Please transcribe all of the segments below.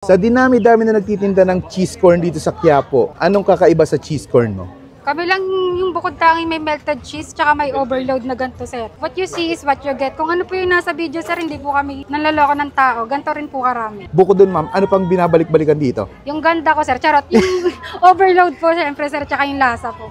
Sa dinami-dami na nagtitinda ng cheese corn dito sa Quiapo, anong kakaiba sa cheese corn mo? Kami lang yung bukod tanging may melted cheese tsaka may overload na ganito, sir. What you see is what you get. Kung ano po yung nasa video, sir, hindi po kami nanloloko ng tao. Ganito rin po karami. Bukod dun, ma'am, ano pang binabalik-balikan dito? Yung ganda ko, sir, charot. Yung overload po, syempre, sir, tsaka yung lasa po.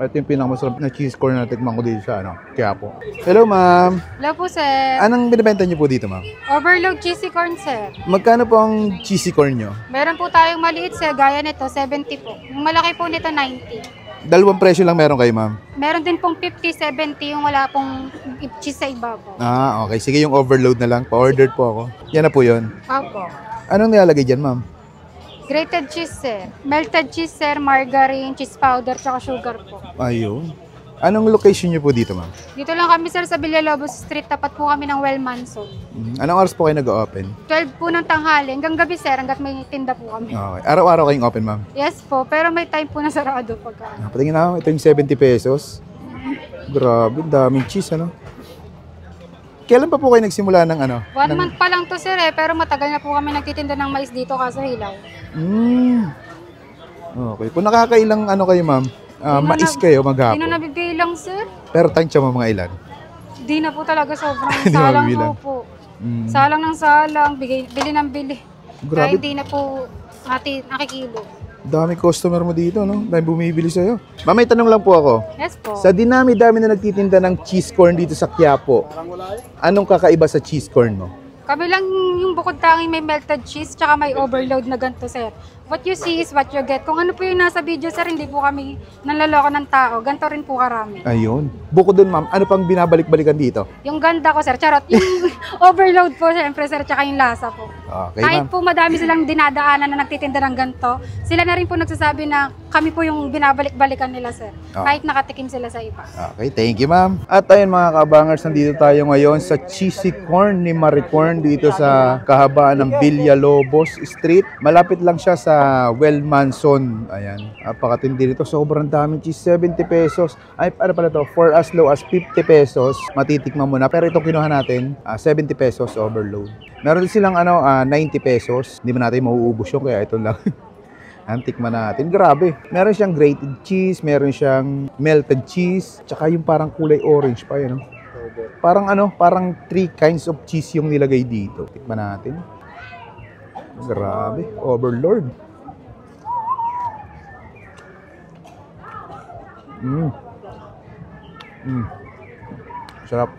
Ito yung pinakamasarap na cheese corn na tikman ko dito sa Quiapo. Hello, ma'am. Hello po, sir. Anong binibenta niyo po dito, ma'am? Overload cheesy corn, sir. Magkano po ang cheesy corn niyo? Meron po tayong maliit, sir. Gaya nito, 70 po. Yung malaki po nito, 90. Dalawang presyo lang meron kayo, ma'am? Meron din pong 50, 70 yung wala pong cheese sa ibabaw. Ah, okay. Sige, yung overload na lang. Pa-order po ako. Yan na po yun. Opo. Anong nilalagay dyan, ma'am? Grated cheese, sir. Melted cheese, sir. Margarine, cheese powder, tsaka sugar po. Ayun. Anong location niyo po dito, ma'am? Dito lang kami, sir, sa Villalobos Street. Tapat po kami ng Well Manson. Anong oras po kayo nag-open? 12 po ng tanghali. Hanggang gabi, sir. Hanggat may tinda po kami. Okay. Araw-araw kayong open, ma'am? Yes po. Pero may time po na sarado pagka. Patingin na ako. Ito yung 70 pesos. Grabe, daming cheese, ano? Kailan pa po kayo nagsimula ng ano? 1 month pa lang to, sir, eh. Pero matagal na po kami nagtitinda ng mais dito kaso hilaw. Okay. Kung nakakailang ano kayo, ma'am? Mais kayo Hindi maghapon. na nabibilang, sir. Pero tansya mo mga ilan? Di na po talaga sobrang Hindi salang mabibilang. po. Salang ng salang. Bili ng bili. Kaya Grabe, hindi na po nakikilo. dami customer mo dito, no? Dami bumibili sa'yo. Ma'am, may tanong lang po ako. Yes po. Sa dinami-dami na nagtitinda ng cheese corn dito sa Quiapo, anong kakaiba sa cheese corn mo? Kami lang yung bukod tanging may melted cheese tsaka may overload na ganito, sir. What you see is what you get. Kung ano po yung nasa video, sir, hindi po kami nanloloko ng tao. Ganito rin po karami. Ayun. Bukod dun, ma'am, ano pang binabalik-balikan dito? Yung ganda ko, sir, charot. Yung overload po, syempre, sir, tsaka yung lasa po. Okay, Kahit ma'am. po madami silang dinadaanan na nagtitinda ng ganito, sila na rin po nagsasabi na kami po yung binabalik-balikan nila, sir. Kahit nakatikim sila sa iba. Okay, thank you, ma'am. At ayun mga kabangers, nandito tayo ngayon sa cheesy corn ni Maricorn dito sa kahabaan ng Villalobos Street. Malapit lang siya sa Well Manson. Ayan, napakatindi dito. Sobrang daming cheese, 70 pesos. Ay, ano pala to? For as low as 50 pesos, matitikman mo na. Pero itong kinuha natin, 70 pesos overload. Meron din silang 90 pesos. Hindi mo natin mauubos yun, kaya ito lang. Antikman natin. Grabe. Meron siyang grated cheese, meron siyang melted cheese, tsaka yung parang kulay orange pa yun. Parang parang 3 kinds of cheese yung nilagay dito. Tikman natin. Grabe. Overlord. Sarap.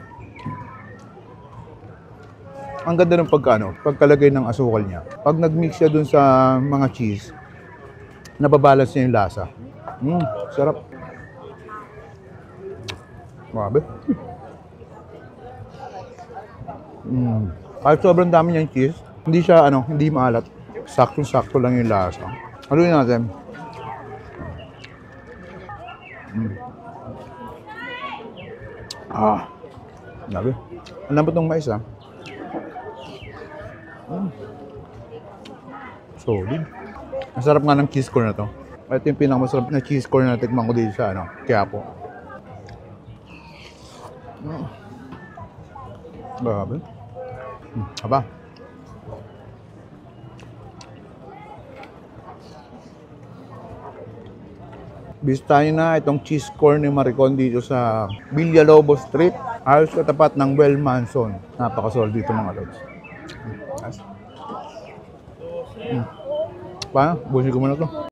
Ang ganda ng pagkalagay ng asukal niya. Pag nag-mix siya dun sa mga cheese, nababalance niya yung lasa. Sarap. Grabe. Kahit sobrang dami niyang cheese, hindi siya hindi maalat. Saktong-sakto lang yung lasa. Haluin natin. Grabe. Ang lambot ng mais, solid. Ang sarap nga ng cheese corn na to. Ito yung pinakamasarap na cheese corn na tikman ko dito sa Quiapo. Grabe. Aba. Bisitahin na itong cheese corn ni Maricorn dito sa Villalobos Street. Halos katapat ng Well Manson. Napaka-solid dito mga lods. Paano? Busin ko muna to.